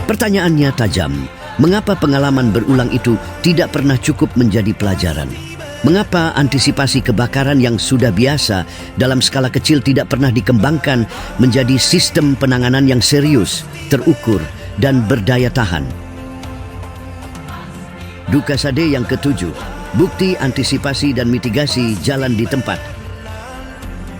Pertanyaannya tajam. Mengapa pengalaman berulang itu tidak pernah cukup menjadi pelajaran? Mengapa antisipasi kebakaran yang sudah biasa dalam skala kecil tidak pernah dikembangkan menjadi sistem penanganan yang serius, terukur, dan berdaya tahan? Duka Sade yang ketujuh, bukti antisipasi dan mitigasi jalan di tempat.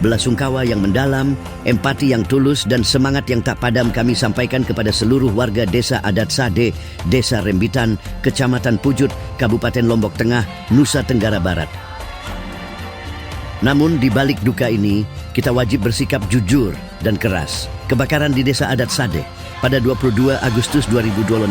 Belasungkawa yang mendalam, empati yang tulus, dan semangat yang tak padam kami sampaikan kepada seluruh warga Desa Adat Sade, Desa Rembitan, Kecamatan Pujut, Kabupaten Lombok Tengah, Nusa Tenggara Barat. Namun di balik duka ini, kita wajib bersikap jujur dan keras. Kebakaran di Desa Adat Sade pada 22 Agustus 2026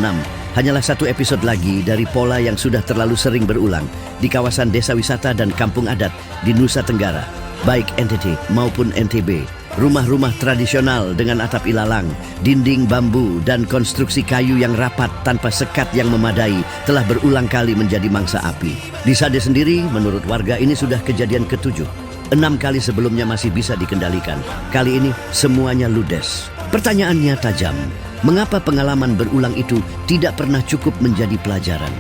hanyalah satu episode lagi dari pola yang sudah terlalu sering berulang di kawasan desa wisata dan kampung adat di Nusa Tenggara. Baik NTT maupun NTB, rumah-rumah tradisional dengan atap ilalang, dinding bambu, dan konstruksi kayu yang rapat tanpa sekat yang memadai telah berulang kali menjadi mangsa api. Di Sade sendiri, menurut warga ini sudah kejadian ketujuh. 6 kali sebelumnya masih bisa dikendalikan. Kali ini semuanya ludes. Pertanyaannya tajam. Mengapa pengalaman berulang itu tidak pernah cukup menjadi pelajaran?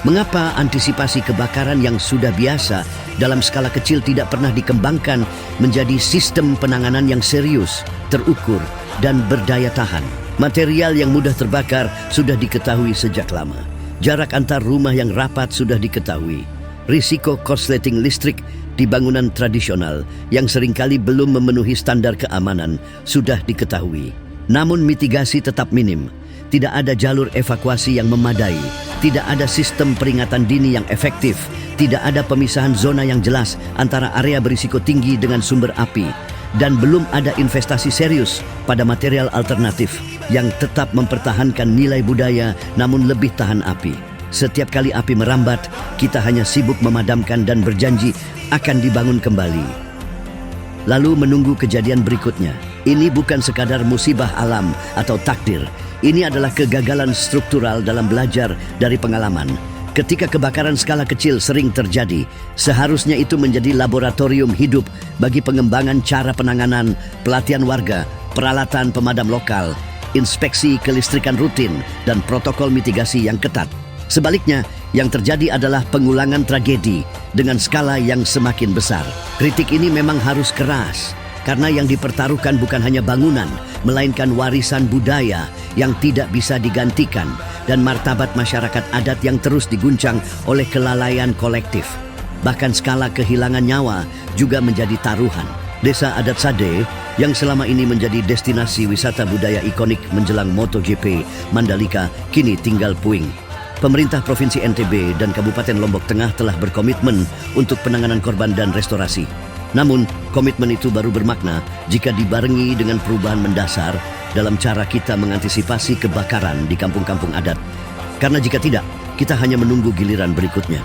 Mengapa antisipasi kebakaran yang sudah biasa dalam skala kecil tidak pernah dikembangkan menjadi sistem penanganan yang serius, terukur, dan berdaya tahan? Material yang mudah terbakar sudah diketahui sejak lama. Jarak antar rumah yang rapat sudah diketahui. Risiko korsleting listrik di bangunan tradisional yang seringkali belum memenuhi standar keamanan sudah diketahui. Namun mitigasi tetap minim. Tidak ada jalur evakuasi yang memadai, tidak ada sistem peringatan dini yang efektif, tidak ada pemisahan zona yang jelas antara area berisiko tinggi dengan sumber api, dan belum ada investasi serius pada material alternatif yang tetap mempertahankan nilai budaya namun lebih tahan api. Setiap kali api merambat, kita hanya sibuk memadamkan dan berjanji akan dibangun kembali. Lalu menunggu kejadian berikutnya. Ini bukan sekadar musibah alam atau takdir. Ini adalah kegagalan struktural dalam belajar dari pengalaman. Ketika kebakaran skala kecil sering terjadi, seharusnya itu menjadi laboratorium hidup bagi pengembangan cara penanganan, pelatihan warga, peralatan pemadam lokal, inspeksi kelistrikan rutin, dan protokol mitigasi yang ketat. Sebaliknya, yang terjadi adalah pengulangan tragedi dengan skala yang semakin besar. Kritik ini memang harus keras, karena yang dipertaruhkan bukan hanya bangunan, melainkan warisan budaya yang tidak bisa digantikan dan martabat masyarakat adat yang terus diguncang oleh kelalaian kolektif. Bahkan skala kehilangan nyawa juga menjadi taruhan. Desa Adat Sade yang selama ini menjadi destinasi wisata budaya ikonik menjelang MotoGP Mandalika kini tinggal puing. Pemerintah Provinsi NTB dan Kabupaten Lombok Tengah telah berkomitmen untuk penanganan korban dan restorasi. Namun, komitmen itu baru bermakna jika dibarengi dengan perubahan mendasar dalam cara kita mengantisipasi kebakaran di kampung-kampung adat. Karena jika tidak, kita hanya menunggu giliran berikutnya.